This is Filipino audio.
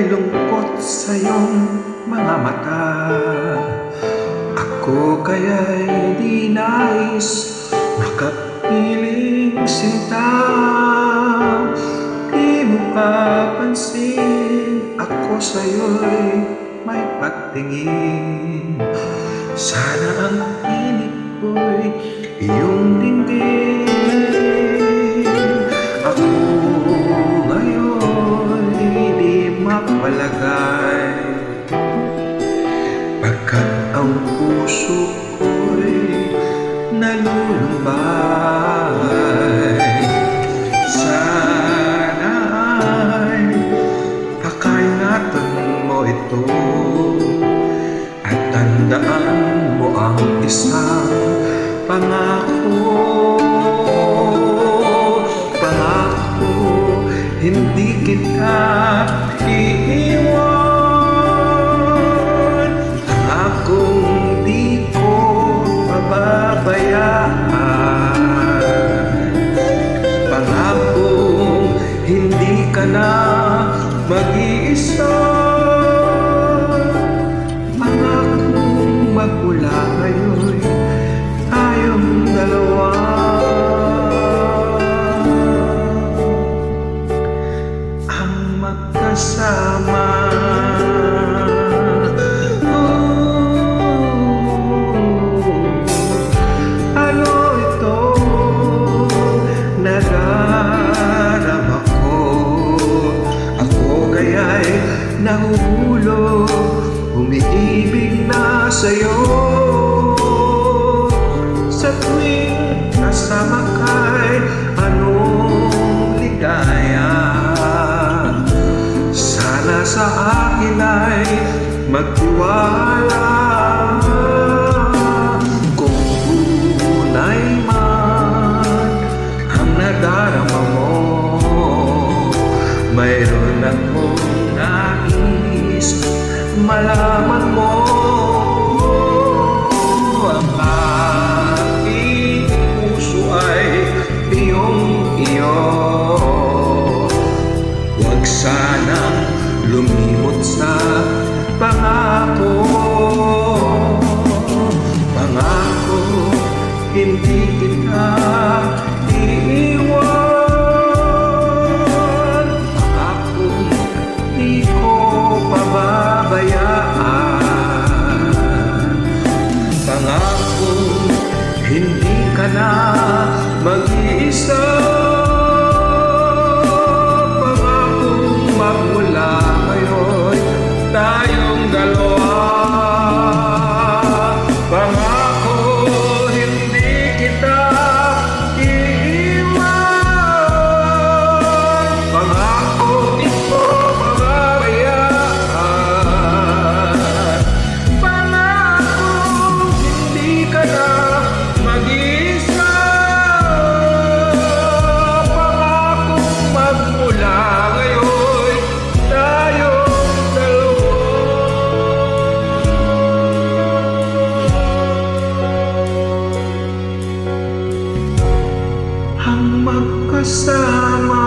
may lungkot sa iyong mga mata. Ako kaya'y di nais makapiling sinta. Di mo papansin, ako sa'yo'y may pagtingin. Sana ang init ko'y iyong dinggin. Ako ngayon di mapalagay, pagkat ang puso ko'y nalulumbay. Sana'y pakaingatan mo ito at tandaan mo ang isang pangako. Hindi kita iiwan, akong di ko pababayaan. Pangakong hindi ka na mag-iisa. Pangakong magmula ngayon tayong dalawa. Magkasama. Ano ito nadarama ko? Ako kaya'y nahuhulog, umiibig na sa'yo. Sa tuwing kasama ka'y anong ligaya. Sana sa akin ay magtiwala. Kung tunay man ang nadarama mo, mayroon akong nais malaman mo. Ang aking puso ay iyong-iyo. Huwag sanang lumimot sa pangako. Pangako, hindi kita iiwan. Pangako, di ko pababayaan. Pangako, hindi ka na mag-iisa. Magmula ngayon tayong dalawa. Pangako, hindi kita iiwan. Pangako, di ko pababayaan. Pangako, hindi ka na mag-isa. Pangako, magmula ngayon ang magkasama.